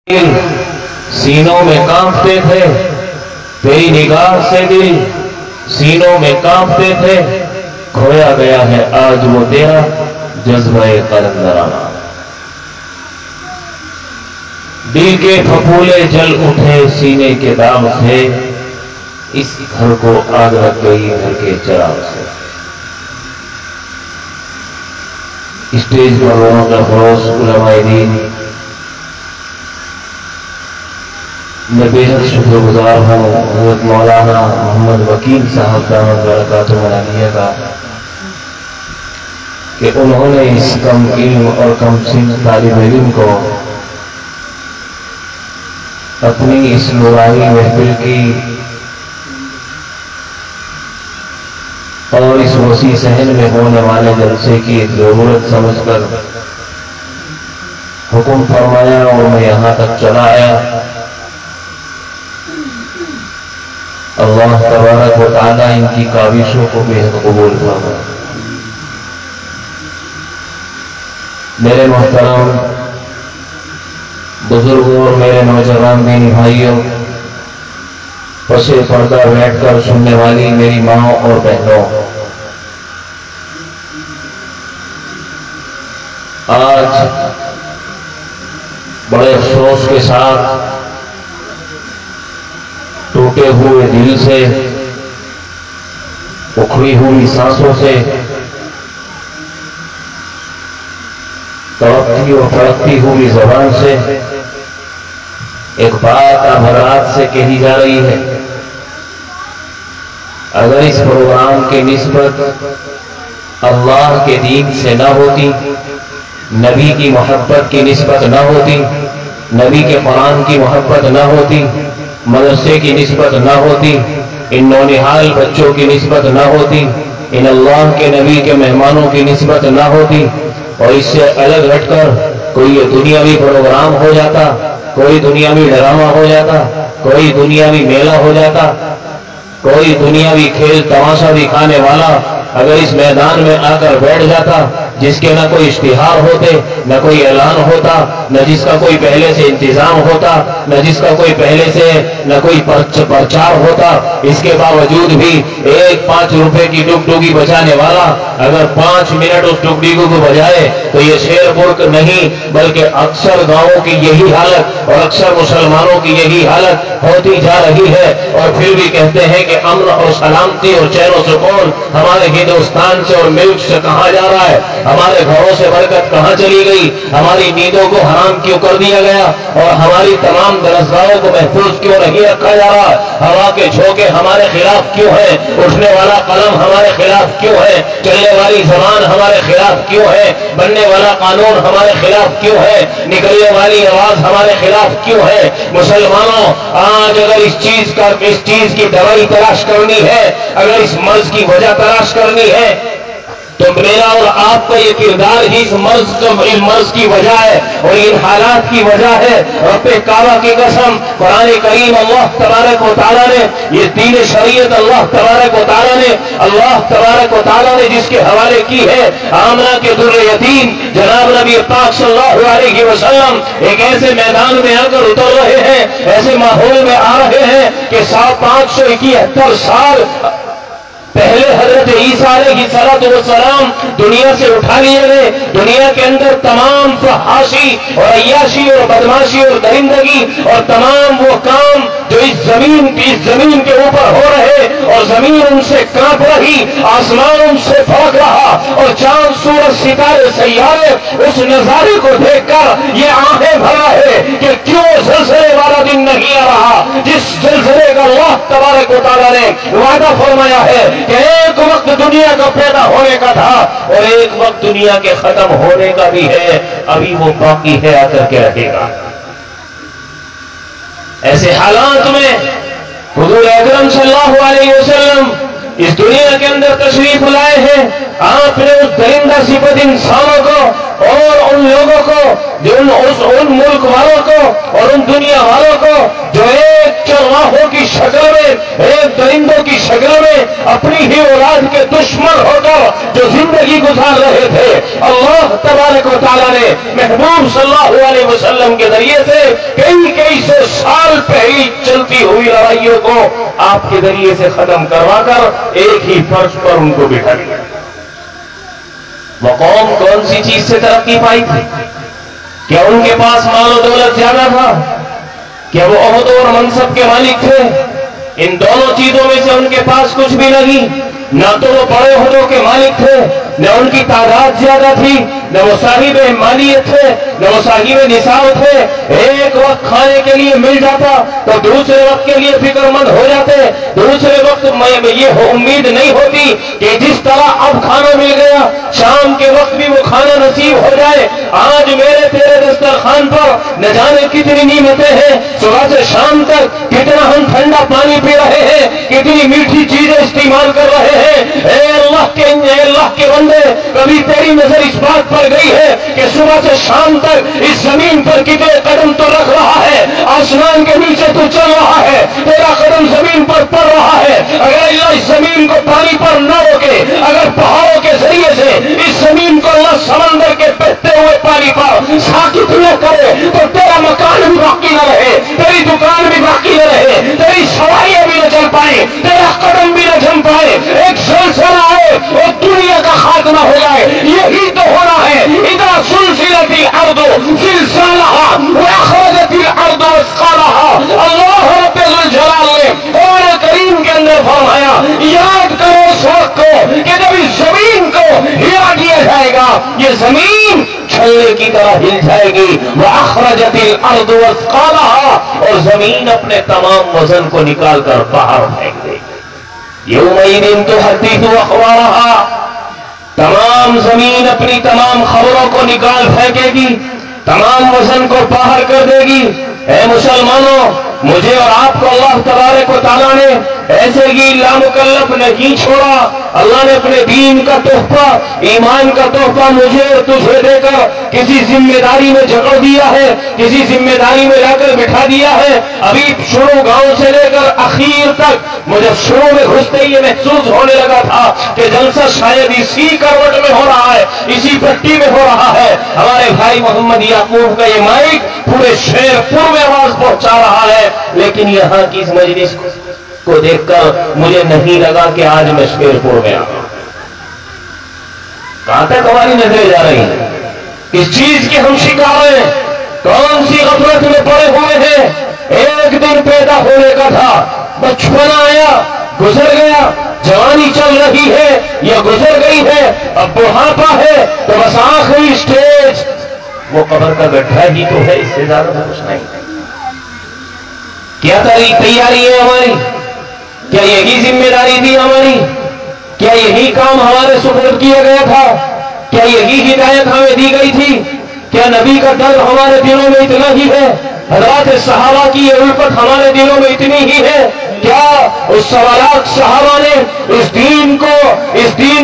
سینوں میں کانپتے تھے، تیری نگاہ سے دل سینوں میں کانپتے تھے، کھویا گیا ہے آج وہ تیرا جذبہ قلندرانہ۔ دل کے پھپھولے جل اٹھے سینے کے داغ سے، اس گھر کو آگ لگ گئی گھر کے چراغ سے۔ اسٹیج پر لوگوں کا فروش علماء دین، میں بے حد شکر گزار ہوں حضرت مولانا محمد وکیل صاحب دامت برکاتہ العالیہ کا کہ انہوں نے اس کم علم اور کم سن طالب علم کو اپنی اس نورانی محفل کی اور اس وسیع صحن میں ہونے والے جلسے کی ضرورت سمجھ کر حکم فرمایا اور میں یہاں تک چلا آیا۔ اللہ تبارک و تعالیٰ ان کی کاوشوں کو بے حد قبول فرمائے۔ میرے محترم بزرگوں اور میرے نوجوان دینی بھائیوں، پسے پردہ بیٹھ کر سننے والی میری ماں اور بہنوں، آج بڑے افسوس کے ساتھ ٹوٹے ہوئے دل سے، اکھڑی ہوئی سانسوں سے، تڑپتی اور تڑپتی ہوئی زبان سے ایک بات اب حضرات سے کہی جا رہی ہے۔ اگر اس پروگرام کی نسبت اللہ کے دین سے نہ ہوتی، نبی کی محبت کی نسبت نہ ہوتی، نبی کے قرآن کی محبت نہ ہوتی، مدرسے کی نسبت نہ ہوتی، ان نونہال بچوں کی نسبت نہ ہوتی، ان اللہ کے نبی کے مہمانوں کی نسبت نہ ہوتی، اور اس سے الگ ہٹ کر کوئی یہ دنیاوی پروگرام ہو جاتا، کوئی دنیاوی ڈرامہ ہو جاتا، کوئی دنیاوی میلہ ہو جاتا، کوئی دنیاوی کھیل تماشا دکھانے والا اگر اس میدان میں آ کر بیٹھ جاتا، جس کے نہ کوئی اشتہار ہوتے، نہ کوئی اعلان ہوتا، نہ جس کا کوئی پہلے سے انتظام ہوتا، نہ جس کا کوئی پہلے سے نہ کوئی پرچار ہوتا، اس کے باوجود بھی ایک 5 روپے کی ٹکٹوکی بجانے والا اگر 5 منٹ اس ٹکٹوکی کو بجائے تو یہ شیر پور نہیں بلکہ اکثر گاؤں کی یہی حالت اور اکثر مسلمانوں کی یہی حالت ہوتی جا رہی ہے، اور پھر بھی کہتے ہیں کہ امن اور سلامتی اور چین و سکون ہمارے ہندوستان سے اور ملک سے کہاں جا رہا ہے، ہمارے گھروں سے برکت کہاں چلی گئی، ہماری نیندوں کو حرام کیوں کر دیا گیا، اور ہماری تمام درسگاہوں کو محفوظ کیوں نہیں رکھا جا رہا، ہوا کے جھونکے ہمارے خلاف کیوں ہے، اٹھنے والا قلم ہمارے خلاف کیوں ہے، چلنے والی زبان ہمارے خلاف کیوں ہے، بننے والا قانون ہمارے خلاف کیوں ہے، نکلنے والی آواز ہمارے خلاف کیوں ہے۔ مسلمانوں، آج اگر اس چیز کی دوائی تلاش کرنی ہے، اگر اس مرض کی وجہ تلاش کرنی ہے تو میرا اور آپ کا یہ کردار ہی اس مرض کی وجہ ہے اور ان حالات کی وجہ ہے۔ رب کعبہ کی قسم، قرآن کریم اللہ تبارک و تعالیٰ نے، یہ دین شریعت اللہ تبارک و تعالیٰ نے جس کے حوالے کی ہے، آمنہ کے در یتیم جناب نبی پاک صلی اللہ علیہ وسلم ایک ایسے میدان میں آ کر اتر رہے ہیں، ایسے ماحول میں آ رہے ہیں کہ 571 سال پہلے حضرت عیسیٰ علیہ السلام دنیا سے اٹھا لیے گئے۔ دنیا کے اندر تمام فحاشی اور عیاشی اور بدماشی اور درندگی اور تمام وہ کام جو اس زمین کے اوپر ہو رہے، اور زمین ان سے کانپ رہی، آسمان ان سے بھاگ رہا، اور چاند سورج ستارے سیارے اس نظارے کو دیکھ کر یہ آہیں بھرا ہے کہ کیوں زلزلے والا دن نہیں آ رہا، جس زلزلے کا اللہ تبارک و تعالیٰ نے وعدہ فرمایا ہے کہ ایک وقت دنیا کا پیدا ہونے کا تھا اور ایک وقت دنیا کے ختم ہونے کا بھی ہے، ابھی وہ باقی ہے، آ کر کے رہے گا۔ ایسے حالات میں حضور اکرم صلی اللہ علیہ وسلم اس دنیا کے اندر تشریف لائے ہیں۔ آپ نے اس درندہ صفت انسانوں کو اور ان لوگوں کو جو ان ملک والوں کو اور ان دنیا والوں کو جو ایک چرواہوں کی شکل میں، ایک درندوں کی شکل میں اپنی ہی اولاد کے دشمن ہو کر جو زندگی گزار رہے تھے، اللہ تبارک و تعالیٰ نے محبوب صلی اللہ علیہ وسلم کے ذریعے سے کئی ہوئی چلتی ہوئی لڑائیوں کو آپ کے ذریعے سے ختم کروا کر ایک ہی فرش پر ان کو بٹھا دیا۔ وہ قوم کون سی چیز سے ترقی پائی تھی؟ کیا ان کے پاس مال و دولت زیادہ تھا؟ کیا وہ عہدوں اور منصب کے مالک تھے؟ ان دونوں چیزوں میں سے ان کے پاس کچھ بھی نہیں۔ نہ تو وہ بڑے عہدوں کے مالک تھے، نہ ان کی تعداد زیادہ تھی، نہ وہ صاحب مالیت تھے، نہ وہ صاحب نصاب تھے۔ ایک وقت کھانے کے لیے مل جاتا تو دوسرے وقت کے لیے فکر مند ہو جاتے، دوسرے وقت یہ امید نہیں ہوتی کہ جس طرح اب کھانا مل گیا شام کے وقت بھی وہ کھانا نصیب ہو جائے۔ آج میرے تیرے دسترخوان پر نہ جانے کتنی نعمتیں ہیں، صبح سے شام تک کتنا ہم ٹھنڈا پانی پی رہے ہیں، کتنی میٹھی چیزیں استعمال کر رہے ہیں۔ اے اللہ کے بندے، کبھی تیری نظر اس بات پر گئی ہے کہ صبح سے شام تک اس زمین پر کتنے قدم تو رکھ رہا ہے؟ آسمان کے نیچے تو چل رہا ہے، تیرا قدم زمین پر پڑ رہا ہے۔ اگر اللہ اس زمین کو پانی پر نہ روکے، اگر پہاڑوں کے ذریعے سے اس زمین کو اللہ سمندر کے بہتے ہوئے پانی پر ساکت نہ کرے تو تیرا مکان بھی باقی نہ رہے، تیری دکان بھی باقی نہ رہے، تیری سواریاں بھی نہ چل پائے، تیرا قدم بھی نہ جم پائے، ایک زلزلہ آئے اور دنیا کا خاتمہ ہو جائے۔ یہی تو ہونا ہے۔ اذا زلزلت الارض زلزالها واخرجت الارض اثقالها۔ اللہ رب الجلال نے قرآن کریم کے اندر فرمایا، یاد کرو اس وقت کو کہ جب اس زمین کو ہلا دیا جائے گا، یہ زمین چھلے کی طرح ہل جائے گی۔ واخرجت الارض اثقالها، اور زمین اپنے تمام وزن کو نکال کر باہر پھینک دے گی۔ یومئذ تحدث اخبارها، تمام زمین اپنی تمام خبروں کو نکال پھینکے گی، تمام وزن کو باہر کر دے گی۔ اے مسلمانوں، مجھے اور آپ کو اللہ تبارک و تعالیٰ نے ایسے ہی لامکلف نہیں چھوڑا۔ اللہ نے اپنے دین کا تحفہ، ایمان کا تحفہ مجھے اور تجھے دے کر کسی ذمہ داری میں جکڑ دیا ہے، کسی ذمہ داری میں لا کر بٹھا دیا ہے۔ ابھی شروع گاؤں سے لے کر اخیر تک مجھے شروع میں گھستے ہی یہ محسوس ہونے لگا تھا کہ جلسہ شاید اسی کروٹ میں ہو رہا ہے، اسی پٹی میں ہو رہا ہے۔ ہمارے بھائی محمد یعقوب کا یہ مائک پورے شہر پور میں آواز پہنچا رہا ہے، لیکن یہاں کی اس مجلس کو دیکھ کر مجھے نہیں لگا کہ آج میں شیر پور میں آؤں۔ کہاں تک ہماری نظریں جا رہی ہیں؟ کس چیز کے ہم شکار ہیں؟ کون سی غفلت میں پڑے ہوئے ہیں؟ ایک دن پیدا ہونے کا تھا، بچپنا آیا گزر گیا، جوانی چل رہی ہے یا گزر گئی ہے، اب بڑھاپا ہے تو بس آخری اسٹیج وہ قبر کا گڈھا ہی تو ہے، اس سے زیادہ کچھ نہیں۔ کیا تیاری ہے ہماری؟ کیا یہی ذمہ داری تھی ہماری؟ کیا یہی کام ہمارے سپرد کیا گیا تھا؟ کیا یہی ہدایت ہمیں دی گئی تھی؟ کیا نبی کا ڈر ہمارے دلوں میں اتنا ہی ہے؟ حضرات صحابہ کی یہ الفت ہمارے دلوں میں اتنی ہی ہے؟ کیا اس سوالات صحابہ نے اس دین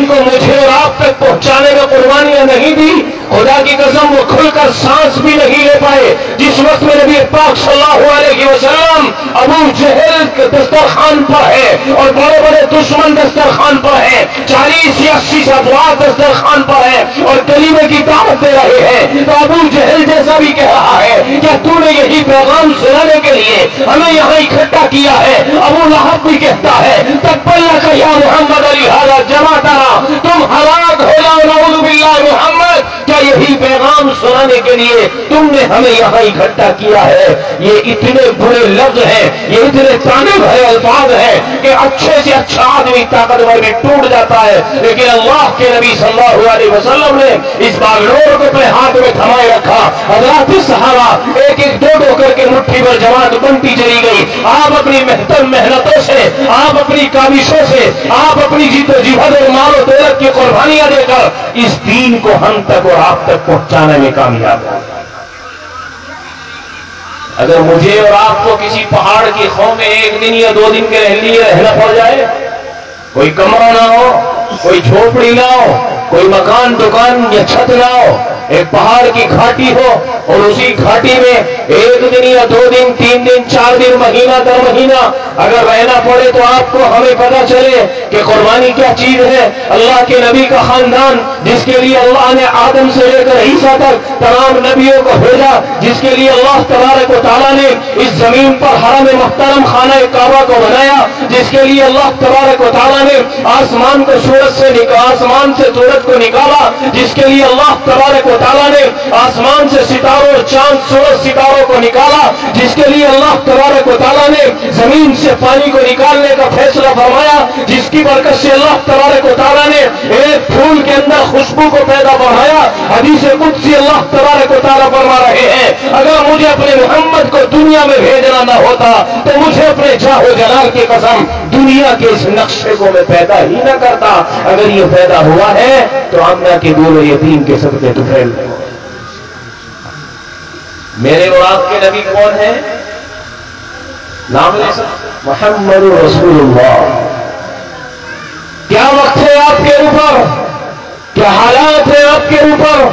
کو مجھے اور آپ تک پہنچانے میں قربانیاں نہیں دی؟ خدا کی قسم وہ کھل کر سانس بھی نہیں لے پائے جس وقت میں نبی پاک صلی اللہ علیہ وسلم ابو جہل دسترخوان پر ہے اور بڑے بڑے دشمن دسترخوان پر ہے، 40 یا 80 افراد دسترخوان پر ہے اور کلمے کی دعوت دے رہے ہیں، تو ابو جہل جیسا بھی کہہ رہا ہے کیا تو نے یہی پیغام سنانے کے لیے ہمیں یہاں اکٹھا کیا ہے؟ ابو لہب بھی کہتا ہے تبا کا یا محمد علی ہذا جماعتنا، تم ہلاک ہو جاؤ نعوذ باللہ محمد، کیا یہی پیغام سنانے کے لیے تم نے ہمیں یہاں اکٹھا کیا ہے؟ یہ اتنے برے لفظ ہیں، یہ اتنے طعنہ بھرے الفاظ ہیں کہ اچھے سے اچھا آدمی طاقتور بھی ٹوٹ جاتا ہے، لیکن اللہ کے نبی صلی اللہ علیہ وسلم نے اس باغلور کو اپنے ہاتھ میں تھمائے رکھا۔ حضرات صحابہ ایک ایک دو دو کر کے مٹھی پر جماعت بنتی چلی گئی۔ آپ اپنی محنتوں سے، آپ اپنی کاوشوں سے، آپ اپنی جد و جہد اور مال و دولت کی قربانیاں دے کر اس دین کو ہم تک اور آپ تک پہنچانے میں کامیاب ہو۔ اگر مجھے اور آپ کو کسی پہاڑ کی خو میں ایک دن یا 2 دن کے لیے رہنا پڑ جائے، کوئی کمرہ نہ ہو، کوئی جھوپڑی نہ ہو، کوئی مکان دکان یا چھت نہ ہو، ایک پہاڑ کی گھاٹی ہو اور اسی گھاٹی میں 1 دن یا 2 دن 3 دن 4 دن مہینہ در مہینہ اگر رہنا پڑے تو آپ کو ہمیں پتا چلے کہ قربانی کیا چیز ہے۔ اللہ کے نبی کا خاندان جس کے لیے اللہ نے آدم سے لے کر عیسیٰ تک تمام نبیوں کو بھیجا، جس کے لیے اللہ تبارک و تعالیٰ نے اس زمین پر حرم محترم خانہ کعبہ کو بنایا، جس کے لیے اللہ تبارک و تعالیٰ نے آسمان کو سورج سے آسمان سے سورج کو نکالا، جس کے لیے اللہ تبارک و تعالیٰ نے آسمان سے ستاروں چاند سورج ستاروں کو نکالا، جس کے لیے اللہ تبارک و تعالیٰ نے زمین سے پانی کو نکالنے کا فیصلہ فرمایا، جس کی برکت سے اللہ تبارک و تعالیٰ نے ایک پھول کے اندر خوشبو کو پیدا بڑھایا۔ حدیث قدسی اللہ تبارک و تعالیٰ فرما رہے ہیں اگر مجھے اپنے محمد کو دنیا میں بھیجنا نہ ہوتا تو مجھے اپنے جاہ و جلال کی قسم دنیا کے اس نقشے کو میں پیدا ہی نہ کرتا۔ اگر یہ پیدا ہوا ہے تو آمنہ کے دور یتیم کے صدقے تو پھیل گئے۔ میرے اور آپ کے نبی کون ہیں؟ نام لے سکتے محمد رسول اللہ۔ کیا وقت ہے آپ کے اوپر؟ کیا حالات ہیں آپ کے اوپر؟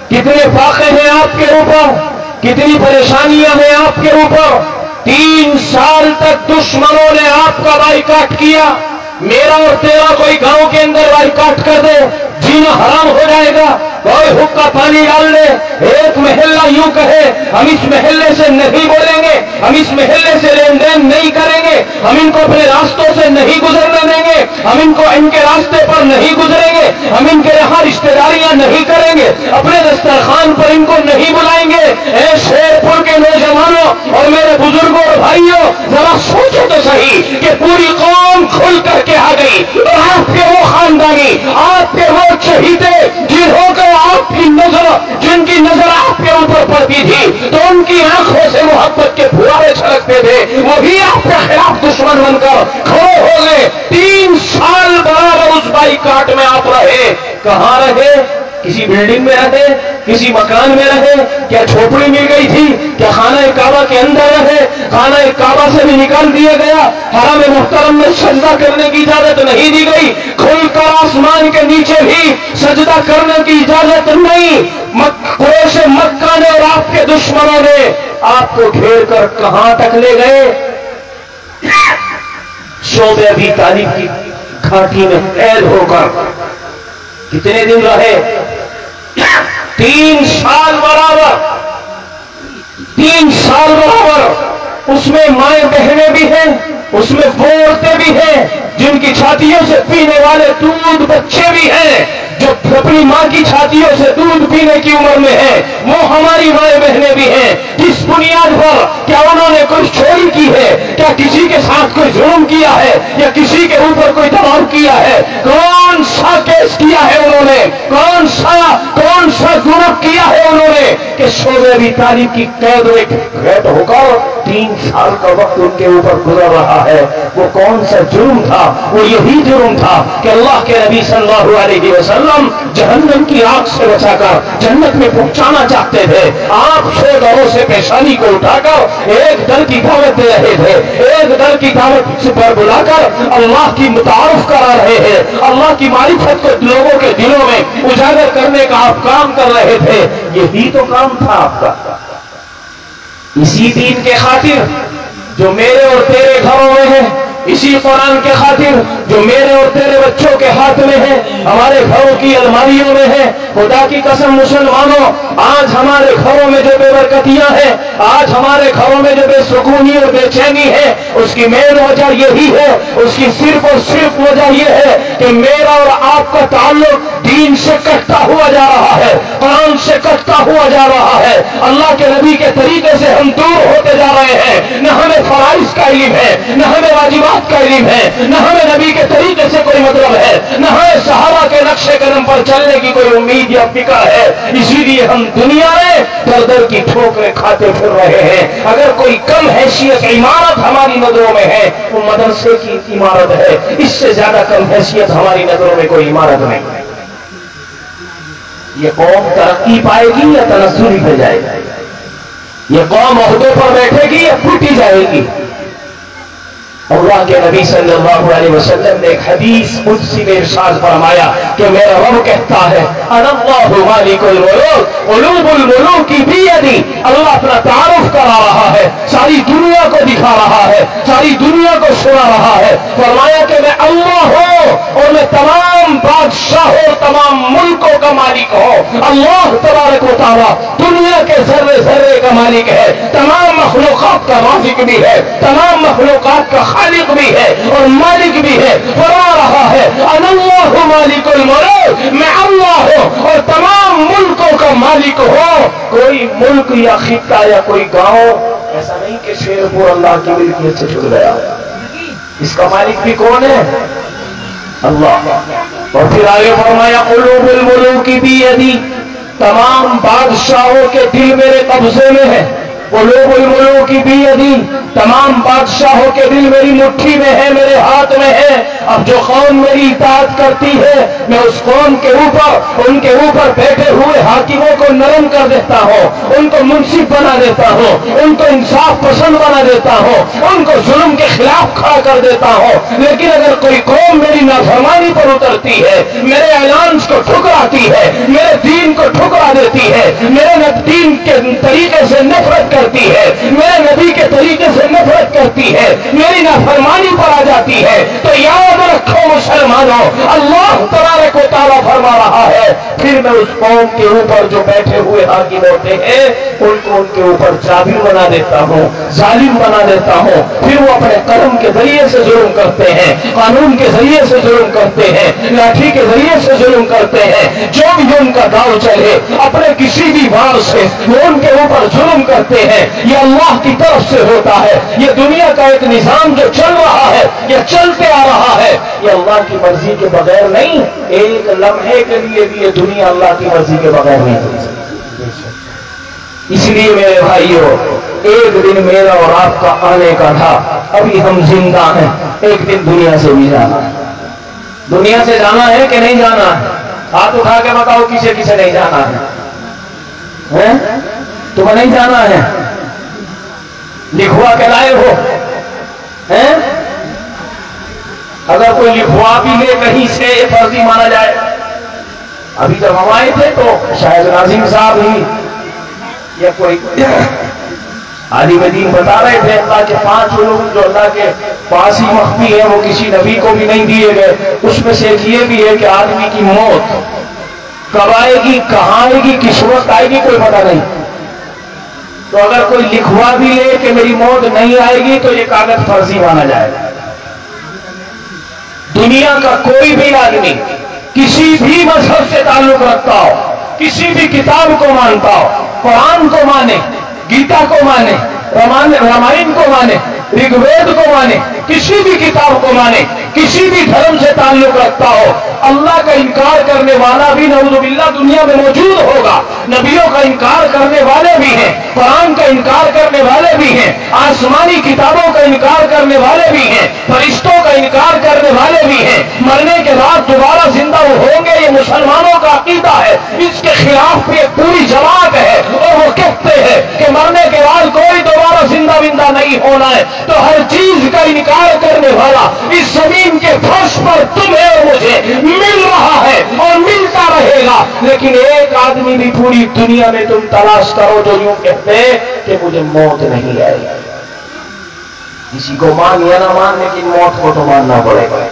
کتنے فاقے ہیں آپ کے اوپر؟ کتنی پریشانیاں ہیں آپ کے اوپر؟ 3 سال تک دشمنوں نے آپ کا بائیکاٹ کیا۔ میرا اور تیرا کوئی گاؤں کے اندر بائیکاٹ کر دے جینا حرام ہو جائے گا۔ کوئی حقہ پانی ڈال لے، ایک محلہ یوں کہے ہم اس محلے سے نہیں بولیں گے، ہم اس محلے سے لین دین نہیں کریں گے، ہم ان کو اپنے راستوں سے نہیں گزرنے دیں گے، ہم ان کو ان کے راستے پر نہیں گزریں گے، ہم ان کے یہاں رشتہ داریاں نہیں کریں گے، اپنے دسترخوان پر ان کو نہیں بلائیں گے۔ اے شیر پور کے نوجوانوں اور میرے بزرگوں اور بھائیوں، ذرا سوچو تو صحیح کہ پوری قوم کھل کر کے آ گئی اور آپ کے وہ خاندانی، آپ کے وہ چہیتے جنہوں کو آپ کی نظر، جن کی نظر آپ کے اوپر پڑتی تھی تو ان کی آنکھوں سے محبت کے پھوارے چھلکتے تھے، وہی آپ کے خلاف دشمن بن کر کھڑے ہو گئے۔ 3 سال برابر اس بائیکاٹ میں آپ رہے۔ کہاں رہے؟ کسی بلڈنگ میں رہے؟ کسی مکان میں رہے؟ کیا جھوپڑی مل گئی تھی؟ کیا خانہ کعبہ کے اندر رہے؟ خانہ کعبہ سے بھی نکال دیا گیا، حرم محترم میں سجدہ کرنے کی اجازت نہیں دی گئی، کھل کر آسمان کے نیچے بھی سجدہ کرنے کی اجازت نہیں۔ قریش مکہ نے اور آپ کے دشمنوں نے آپ کو گھیر کر کہاں تک لے گئے؟ شعبہ ابی طالب کی گھاٹی میں قید ہو کر کتنے دن رہے؟ 3 سال برابر، 3 سال برابر۔ اس میں مائیں بہنیں بھی ہیں، اس میں وہ عورتیں بھی ہیں جن کی چھاتیوں سے پینے والے دودھ بچے بھی ہیں، جو اپنی ماں کی چھاتیوں سے دودھ پینے کی عمر میں ہیں، وہ ہماری مائیں بہنیں بھی ہیں۔ کس بنیاد پر؟ کیا انہوں نے کوئی چوری کی ہے؟ کیا کسی کے ساتھ کوئی ظلم کیا ہے یا کسی کے اوپر کوئی دباؤ کیا ہے؟ کون سا کیس کیا ہے انہوں نے؟ کون سا گناہ کیا ہے انہوں نے کہ شعبہ ابی طالب کی قید ہو کر 3 سال کا وقت ان کے اوپر گزر رہا ہے؟ وہ کون سا جرم تھا؟ وہ یہی جرم تھا کہ اللہ کے نبی صلی اللہ علیہ وسلم جہنم کی آگ سے بچا کر جنت میں پہنچانا چاہتے تھے۔ آپ 100 دروں سے پیشانی کو اٹھا کر ایک در کی دعوت دے رہے تھے، ایک در کی دعوت پر بلا کر اللہ کی متعارف کرا رہے ہیں، اللہ کی معرفت کو لوگوں کے دلوں میں اجاگر کرنے کا آپ کام کر رہے تھے۔ یہی تو کام تھا آپ کا۔ اسی دین کے خاطر جو میرے اور تیرے گھروں میں ہے، اسی قرآن کے خاطر جو میرے اور تیرے بچوں کے ہاتھ میں ہے، ہمارے گھروں کی الماریوں میں ہے، خدا کی قسم مسلمانوں، آج ہمارے گھروں میں جو بے برکتیاں ہیں، آج ہمارے گھروں میں جو بے سکونی اور بے چینی ہے، اس کی مین وجہ یہی ہے، اس کی صرف اور صرف وجہ یہ ہے کہ میرا اور آپ کا تعلق دین سے کٹتا ہوا جا رہا ہے، قرآن سے کٹتا ہوا جا رہا ہے، اللہ کے نبی کے طریقے سے ہم دور ہوتے جا رہے ہیں۔ نہ ہمیں فرائض کا علم ہے، نہ ہمیں واجبات کا علم ہے، نہ ہمیں نبی کے طریقے سے کوئی مطلب ہے، نہ ہمیں صحابہ کے نقشے قدم پر چلنے کی کوئی امید یا فکر ہے۔ اسی لیے ہم دنیا میں در در کی ٹھوکریں کھاتے پھر رہے ہیں۔ اگر کوئی کم حیثیت عمارت ہماری نظروں میں ہے وہ مدرسے کی عمارت ہے، اس سے زیادہ کم حیثیت ہماری نظروں میں کوئی عمارت نہیں ہے۔ یہ قوم ترقی پائے گی یا تنزلی پہ جائے گی؟ یہ قوم عہدوں پر بیٹھے گی یا پھوٹی جائے گی؟ اللہ کے نبی صلی اللہ علیہ وسلم نے ایک حدیث قدسی میں ارشاد فرمایا کہ میرا رب کہتا ہے انا اللہ مالک الملوک قلوب الملوک بیدی. اللہ اپنا تعارف کرا رہا ہے، ساری دنیا کو دکھا رہا ہے، ساری دنیا کو سنا رہا ہے. فرمایا کہ میں اللہ ہوں اور میں تمام بادشاہوں تمام ملکوں کا مالک ہوں. اللہ تبارک و تعالیٰ دنیا کے ذرے ذرے کا مالک ہے، تمام مخلوقات کا رازق بھی ہے، تمام مخلوقات کا خالق بھی ہے اور مالک بھی ہے. فرما رہا ہے انا اللہ مالک الملوک، میں اللہ ہوں اور تمام ملکوں کا مالک ہوں. کوئی ملک یا خطہ یا کوئی گاؤں ایسا نہیں کہ شیر پور اللہ کی ملکیت سے چھوٹ گیا. اس کا مالک بھی کون ہے؟ اللہ. اور پھر آگے فرمایا قلوب الملوک بیدی، تمام بادشاہوں کے دل میرے قبضے میں ہے. قلوب الملوک بیدی، تمام بادشاہوں کے دل میری مٹھی میں ہے، میرے ہاتھ میں ہے. اب جو قوم میری اطاعت کرتی ہے میں اس قوم کے اوپر ان کے اوپر بیٹھے ہوئے حاکموں کو نرم کر دیتا ہوں، ان کو منصف بنا دیتا ہوں، ان کو انصاف پسند بنا دیتا ہوں، ان کو ظلم کے خلاف کھڑا کر دیتا ہوں. لیکن اگر کوئی قوم میری نافرمانی پر اترتی ہے، میرے اعلان کو ٹھکراتی ہے، میرے دین کو ٹھکرا دیتی ہے، میرے دین کے طریقے سے نفرت کرتی ہے، میرے نبی کے طریقے سے نفرت کرتی ہے، میری نافرمانی پر آ جاتی ہے، تو یاد رکھو مسلمانوں، اللہ تبارک و تعالیٰ فرما رہا ہے پھر میں اس قوم کے اوپر جو بیٹھے ہوئے حاکم ہوتے ہیں ان کو ان کے اوپر جابر بنا دیتا ہوں، ظالم بنا دیتا ہوں. پھر وہ اپنے قلم کے ذریعے سے ظلم کرتے ہیں، قانون کے ذریعے سے ظلم کرتے ہیں، لاٹھی کے ذریعے سے ظلم کرتے ہیں. جو بھی ان کا داؤ چلے اپنے کسی بھی وار سے وہ ان کے اوپر ظلم کرتے ہیں. یہ اللہ کی طرف سے ہوتا ہے. یہ دنیا کا ایک نظام جو چل رہا ہے، یہ چلتے آ رہا ہے، یہ اللہ کی مرضی کے بغیر نہیں. ایک لمحے کے لیے بھی یہ دنیا اللہ کی مرضی کے بغیر نہیں چل سکتی. اس لیے میرے بھائیوں ایک دن میرا اور آپ کا آنے کا تھا. ابھی ہم زندہ ہیں، ایک دن دنیا سے بھی جانا ہے. دنیا سے جانا ہے کہ نہیں جانا ہے؟ ہاتھ اٹھا کے بتاؤ کسے کسے نہیں جانا ہے؟ تمہیں نہیں جانا ہے؟ لکھوا کے لائے ہو؟ اگر کوئی لکھوا بھی لے کہیں سے یہ فرضی مانا جائے. ابھی جب ہم آئے تھے تو شاید ناظم صاحب ہی یا کوئی عالم دین بتا رہے تھے اللہ کے 5 علوم جو اللہ کے پاس ہی مخفی ہے وہ کسی نبی کو بھی نہیں دیے گئے. اس میں سے ایک یہ بھی ہے کہ آدمی کی موت کب آئے گی، کہاں آئے گی، کس وقت آئے گی، کوئی پتہ نہیں. تو اگر کوئی لکھوا بھی لے کہ میری موت نہیں آئے گی تو یہ کاغذ فرضی مانا جائے گا. دنیا کا کوئی بھی آدمی کسی بھی مذہب سے تعلق رکھتا ہو، کسی بھی کتاب کو مانتا ہو، قرآن کو مانے، گیتا کو مانے، رامائن کو مانے، رگ وید کو مانے، کسی بھی کتاب کو مانے، کسی بھی دھرم سے تعلق رکھتا ہو، اللہ کا انکار کرنے والا بھی نعوذ باللہ دنیا میں موجود ہوگا. نبیوں کا انکار کرنے والے بھی ہیں، قرآن کا انکار کرنے والے بھی ہیں، آسمانی کتابوں کا انکار کرنے والے بھی ہیں، فرشتوں کا انکار کرنے والے بھی ہیں. مرنے کے بعد دوبارہ زندہ ہوں گے یہ مسلمانوں کا عقیدہ ہے. اس کے خلاف بھی ایک پوری جماعت ہے اور وہ کہتے ہیں کہ مرنے کے بعد کوئی دوبارہ زندہ نہیں ہونا ہے. تو ہر چیز کا انکار کرنے والا اس زمین کے فرش پر تمہیں اور مجھے مل رہا ہے اور ملتا رہے گا. لیکن ایک آدمی بھی پوری دنیا میں تم تلاش کرو جو یوں کہتے ہیں کہ مجھے موت نہیں آئے گی. کسی کو مان یا نہ مان لیکن موت کو تو ماننا پڑے گا،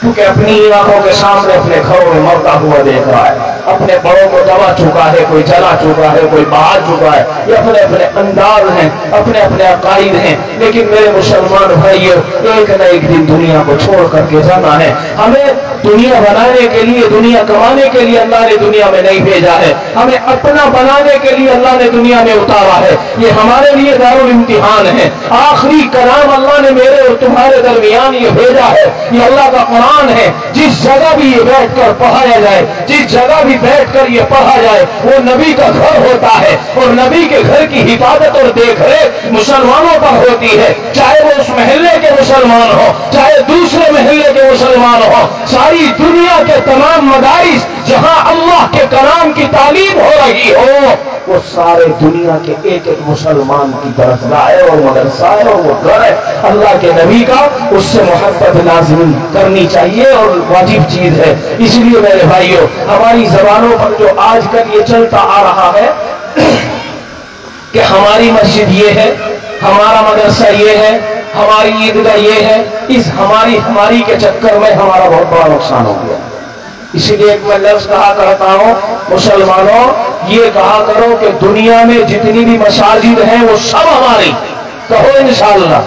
کیونکہ اپنی آنکھوں کے سامنے اپنے گھروں میں مرتا ہوا دیکھ رہا ہے. اپنے بڑوں کو دبا چکا ہے، کوئی جلا چکا ہے، کوئی بہا چکا ہے. یہ اپنے اپنے انداز ہیں، اپنے اپنے عقائد ہیں. لیکن میرے مسلمان بھائیوں ایک نہ ایک دن دنیا کو چھوڑ کر کے جانا ہے. ہمیں دنیا بنانے کے لیے، دنیا کمانے کے لیے اللہ نے دنیا میں نہیں بھیجا ہے. ہمیں اپنا بنانے کے لیے اللہ نے دنیا میں اتارا ہے. یہ ہمارے لیے دارالامتحان ہے. آخری کلام اللہ نے میرے اور تمہارے درمیان یہ بھیجا ہے. یہ اللہ کا قرآن ہے. جس جگہ بھی یہ بیٹھ کر پڑھایا جائے، جس جگہ بھی بھی بیٹھ کر یہ پڑھا جائے وہ نبی کا گھر ہوتا ہے، اور نبی کے گھر کی حفاظت اور دیکھ ریکھ مسلمانوں پر ہوتی ہے، چاہے وہ اس محلے کے مسلمان ہو چاہے دوسرے محلے کے مسلمان ہو۔ ساری دنیا کے تمام مدارس جہاں اللہ کے کلام کی تعلیم ہو رہی ہو وہ سارے دنیا کے ایک ایک مسلمان کی درسگاہ ہے اور مدرسہ ہے اور وہ گھر ہے اللہ کے نبی کا، اس سے محبت لازمی کرنی چاہیے اور واجب چیز ہے۔ اس لیے میرے بھائیوں ہماری زبانوں پر جو آج کل یہ چلتا آ رہا ہے کہ ہماری مسجد یہ ہے، ہمارا مدرسہ یہ ہے، ہماری عیدگاہ یہ ہے، اس ہماری کے چکر میں ہمارا بہت بڑا نقصان ہو گیا۔ اسی لیے ایک میں لفظ کہا کرتا ہوں، مسلمانوں یہ کہا کرو کہ دنیا میں جتنی بھی مساجد ہیں وہ سب ہماری، کہو انشاءاللہ۔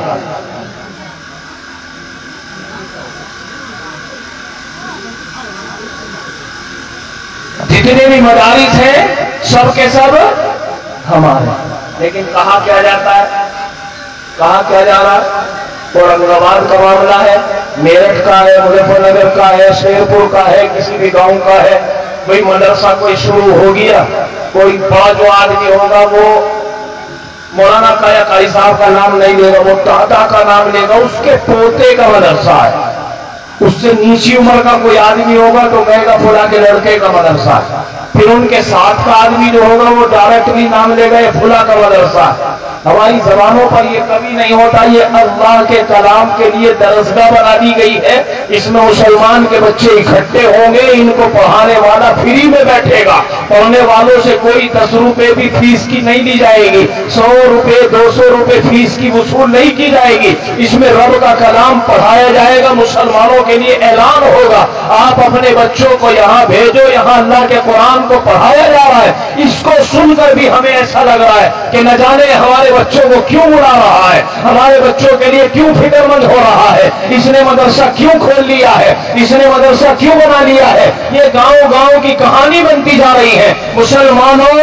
جتنے بھی مدارس ہیں سب کے سب ہمارے، لیکن کہا کیا جاتا ہے، کہا کیا جا رہا ہے؟ اورنگ آباد کا معاملہ ہے، میرٹھ کا ہے، مظفر نگر کا ہے، شیرپور کا ہے، کسی بھی گاؤں کا ہے، کوئی مدرسہ کوئی شروع ہو گیا، کوئی بڑا جو آدمی ہوگا وہ مولانا کا یا قاری صاحب کا نام نہیں لے گا، وہ دادا کا نام لے گا، اس کے پوتے کا مدرسہ ہے۔ اس سے نیچی عمر کا کوئی آدمی ہوگا تو کہے گا فلاں کے لڑکے کا مدرسہ ہے، پھر ان کے ساتھ کا آدمی جو ہوگا وہ ڈائریکٹلی نام لے گا یہ فلاں کا مدرسہ ہے۔ ہماری زبانوں پر یہ کبھی نہیں ہوتا، یہ اللہ کے کلام کے لیے درسگاہ بنا دی گئی ہے، اس میں مسلمان کے بچے اکٹھے ہوں گے، ان کو پڑھانے والا فری میں بیٹھے گا، پڑھنے والوں سے کوئی 10 روپے بھی فیس کی نہیں لی جائے گی، 100 روپے 200 روپے فیس کی وصول نہیں کی جائے گی، اس میں رب کا کلام پڑھایا جائے گا، مسلمانوں کے لیے اعلان ہوگا آپ اپنے بچوں کو یہاں بھیجو، یہاں اللہ کے قرآن کو پڑھایا جا رہا ہے۔ اس کو سن کر بھی ہمیں ایسا لگ رہا ہے کہ نہ جانے ہمارے بچوں کو کیوں اڑا رہا ہے، ہمارے بچوں کے لیے کیوں فکر مند ہو رہا ہے، اس نے مدرسہ کیوں کھول لیا ہے، اس نے مدرسہ کیوں بنا لیا ہے۔ یہ گاؤں گاؤں کی کہانی بنتی جا رہی ہے۔ مسلمانوں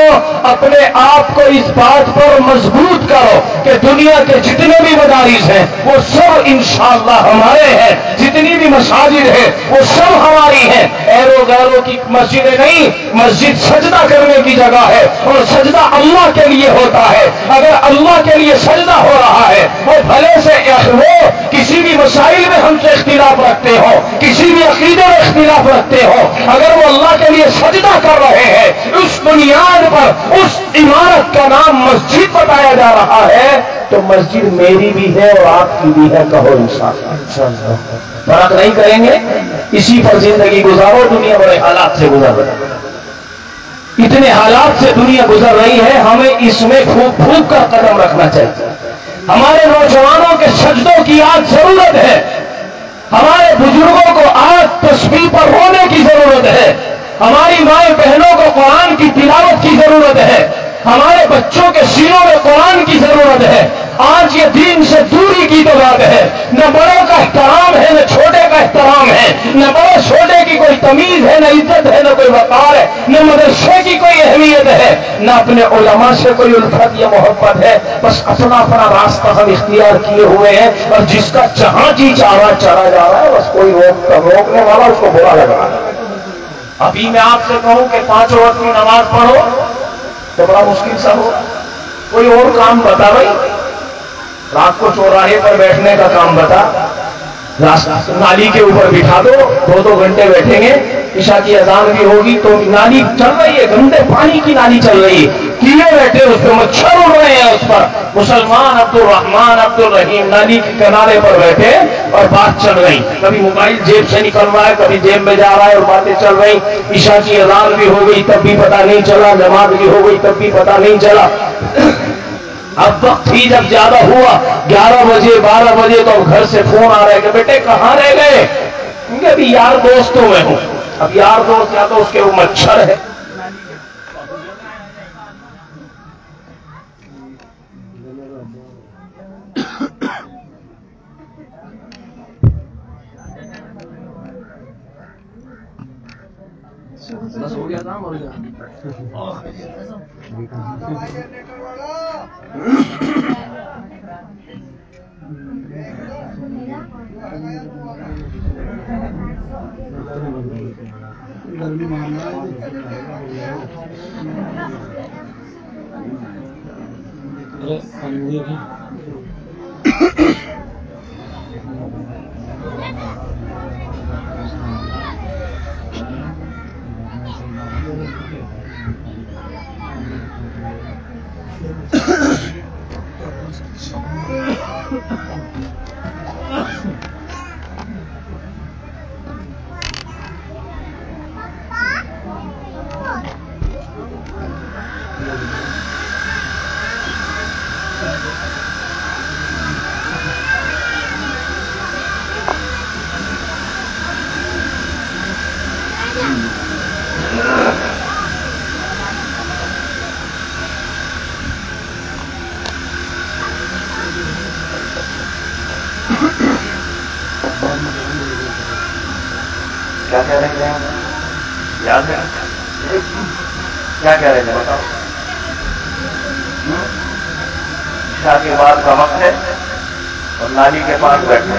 اپنے آپ کو اس بات پر مضبوط کرو کہ دنیا کے جتنے بھی مدارس ہیں وہ سب انشاءاللہ ہمارے ہیں، جتنی بھی مساجد ہیں وہ سب ہماری ہیں، ایرو غیروں کی مسجدیں نہیں، مسجد سجدہ کرنے کی جگہ ہے اور سجدہ اللہ کے لیے ہوتا ہے۔ اگر اللہ کے لیے سجدہ ہو رہا ہے وہ بھلے سے وہ کسی بھی مسائل میں ہم سے اختلاف رکھتے ہو، کسی بھی عقیدے میں اختلاف رکھتے ہو، اگر وہ اللہ کے لیے سجدہ کر رہے ہیں، اس بنیاد پر اس عمارت کا نام مسجد بتایا جا رہا ہے تو مسجد میری بھی ہے اور آپ کی بھی ہے، کہو انشاءاللہ۔ فرق نہیں کریں گے، اسی پر زندگی گزارو، دنیا بڑے حالات سے گزر رہی ہے، اتنے حالات سے دنیا گزر رہی ہے، ہمیں اس میں پھونک پھونک کر قدم رکھنا چاہیے۔ ہمارے نوجوانوں کے سجدوں کی آج ضرورت ہے، ہمارے بزرگوں کو آج تسبیح پر رونے کی ضرورت ہے، ہماری مائیں بہنوں کو قرآن کی تلاوت کی ضرورت ہے، ہمارے بچوں کے سینوں میں قرآن کی ضرورت ہے۔ آج یہ دین سے دوری کی تو بات ہے، نہ بڑوں کا احترام ہے نہ چھوٹے کا احترام ہے، نہ بڑے چھوٹے کی کوئی تمیز ہے نہ عزت ہے نہ کوئی وقار ہے، نہ مدرسے کی کوئی اہمیت ہے، نہ اپنے علماء سے کوئی الفت یا محبت ہے، بس اپنا اپنا راستہ ہم اختیار کیے ہوئے ہیں اور جس کا جہاں جی چارہ چلا جا رہا ہے بس کوئی روکنے والا اس کو برا لگ رہا ہے۔ ابھی میں آپ سے کہوں کہ 5 وقت کی نماز پڑھو تو بڑا مشکل سا ہو، کوئی اور کام بتا بھائی، رات کو چوراہے پر بیٹھنے کا کام بتا، نالی کے اوپر بٹھا دو، 2-2 گھنٹے بیٹھیں گے، عشاء کی اذان بھی ہوگی تو نالی چل رہی ہے، گندے پانی کی نالی چل رہی ہے، کیڑے بیٹھے اس پہ، مچھر اڑ رہے ہیں اس پر، مسلمان عبدالرحمان عبدالرحیم نالی کے کنارے پر بیٹھے اور بات چل رہی، کبھی موبائل جیب سے نکل رہا ہے کبھی جیب میں جا رہا ہے اور باتیں چل رہی، عشاء کی اذان بھی ہو گئی تب بھی پتہ نہیں چلا، نماز بھی ہو گئی تب بھی پتہ نہیں چلا۔ اب وقت ہی جب زیادہ ہوا 11 بجے 12 بجے تو اب گھر سے فون آ رہا ہے کہ بیٹے کہاں رہ گئے، کیونکہ ابھی یار دوستوں میں ہوں، اب یار دوست یا تو اس کے وہ مچھر ہے، بس ہو گیا کام، ہو گیا۔ کیا کہہ رہے ہیں؟ یاد ہے کیا کہہ رہے ہیں بتاؤ؟ عشاء کے بعد کا وقت ہے اور نالی کے پاس بیٹھے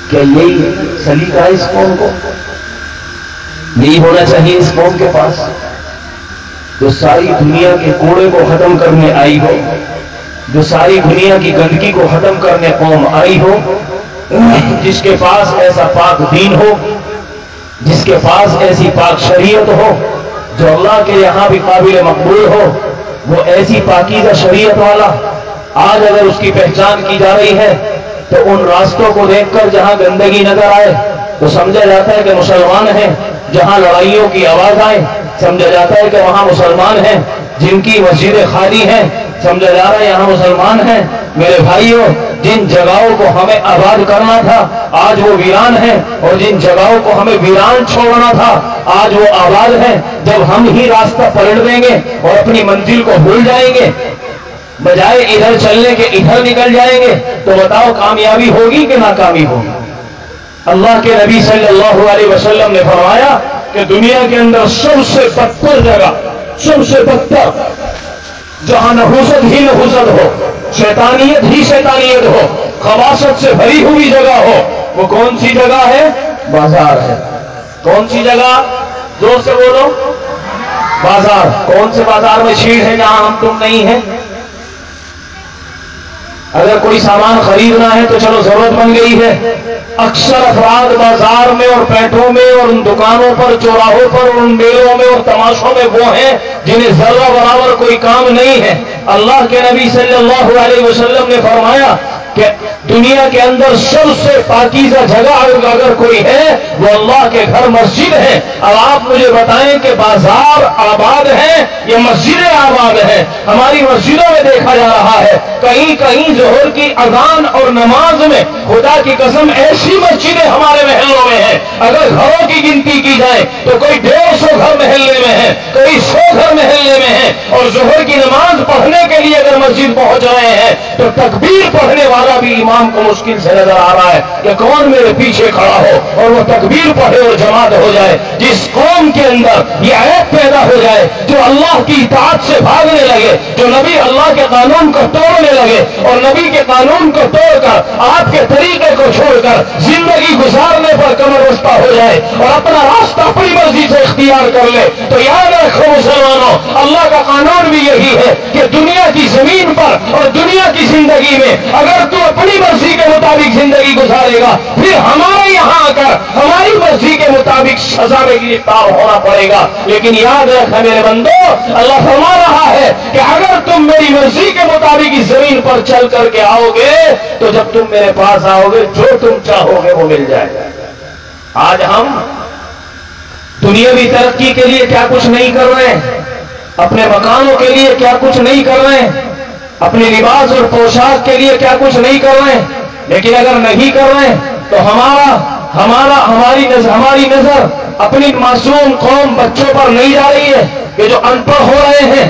کیا یہی سلیقہ ہے اس قوم کو؟ یہی ہونا چاہیے اس قوم کے پاس جو ساری دنیا کے کوڑے کو ختم کرنے آئی ہو، جو ساری دنیا کی گندگی کو ختم کرنے قوم آئی ہو، جس کے پاس ایسا پاک دین ہو، جس کے پاس ایسی پاک شریعت ہو جو اللہ کے یہاں بھی قابل مقبول ہو، وہ ایسی پاکیزہ شریعت والا آج اگر اس کی پہچان کی جا رہی ہے تو ان راستوں کو دیکھ کر جہاں گندگی نظر آئے تو سمجھا جاتا ہے کہ مسلمان ہیں، جہاں لڑائیوں کی آواز آئے سمجھا جاتا ہے کہ وہاں مسلمان ہیں، جن کی مسجدیں خالی ہیں سمجھا جا رہا ہے یہاں مسلمان ہیں۔ میرے بھائیوں، جن جگہوں کو ہمیں آباد کرنا تھا آج وہ ویران ہیں، اور جن جگہوں کو ہمیں ویران چھوڑنا تھا آج وہ آباد ہیں۔ جب ہم ہی راستہ پلٹ دیں گے اور اپنی منزل کو بھول جائیں گے، بجائے ادھر چلنے کے ادھر نکل جائیں گے، تو بتاؤ کامیابی ہوگی کہ ناکامی ہوگی؟ اللہ کے نبی صلی اللہ علیہ وسلم نے فرمایا کہ دنیا کے اندر سب سے بدتر جگہ، سب سے بدتر جہاں نحوست ہی نحوست ہو، شیطانیت ہی شیطانیت ہو، خباثت سے بھری ہوئی جگہ ہو، وہ کون سی جگہ ہے؟ بازار ہے۔ کون سی جگہ؟ زور سے بولو۔ بازار۔ کون سے بازار میں چھیڑ ہے جہاں ہم تم نہیں ہیں؟ اگر کوئی سامان خریدنا ہے تو چلو ضرورت بن گئی ہے، اکثر افراد بازار میں اور پیٹوں میں اور ان دکانوں پر، چوراہوں پر، ان میلوں میں اور تماشوں میں وہ ہیں جنہیں ذرہ برابر کوئی کام نہیں ہے۔ اللہ کے نبی صلی اللہ علیہ وسلم نے فرمایا کہ دنیا کے اندر سب سے پاکیزہ جگہ اگر کوئی ہے وہ اللہ کے گھر مسجد ہے۔ اب آپ مجھے بتائیں کہ بازار آباد ہیں یا مسجدیں آباد ہیں؟ ہماری مسجدوں میں دیکھا جا رہا ہے کہیں کہیں ظہر کی اذان اور نماز میں خدا کی قسم ایسی مسجدیں ہمارے محلوں میں ہیں، اگر گھروں کی گنتی کی جائے تو کوئی 150 گھر محلے میں ہیں، کوئی 100 گھر محلے میں ہیں، اور ظہر کی نماز پڑھنے کے لیے اگر مسجد پہنچ رہے ہیں تو تکبیر پڑھنے والا بھی امام کو مشکل سے نظر آ رہا ہے کہ کون میرے پیچھے کھڑا ہو اور وہ تکبیر پڑھے اور جماعت ہو جائے۔ جس قوم کے اندر یہ عیب پیدا ہو جائے جو اللہ کی اطاعت سے بھاگنے لگے، جو نبی اللہ کے قانون کو توڑنے لگے اور نبی کے قانون کو توڑ کر آپ کے طریقے کو چھوڑ کر زندگی گزارنے پر کمر بستہ ہو جائے اور اپنا راستہ اپنی مرضی سے اختیار کر لے، تو یاد رکھو مسلمانوں، اللہ کا قانون بھی یہی ہے کہ دنیا کی زمین پر اور دنیا کی زندگی میں اگر تو اپنی مرضی کے مطابق زندگی گزارے گا پھر ہمارے یہاں آ کر ہماری مرضی کے مطابق سزا میں گرفتار ہونا پڑے گا۔ لیکن یاد رکھیں میرے بندو، اللہ فرما رہا ہے کہ اگر تم میری مرضی کے مطابق اس زمین پر چل کر کے آؤ گے تو جب تم میرے پاس آؤ گے جو تم چاہو گے وہ مل جائے گا۔ آج ہم دنیاوی ترقی کے لیے کیا کچھ نہیں کر رہے ہیں، اپنے مکانوں کے لیے کیا کچھ نہیں کر رہے ہیں، اپنی لباس اور پوشاک کے لیے کیا کچھ نہیں کر رہے ہیں، لیکن اگر نہیں کر رہے ہیں تو ہماری نظر اپنی معصوم قوم بچوں پر نہیں جا رہی ہے کہ جو ان پڑھ ہو رہے ہیں،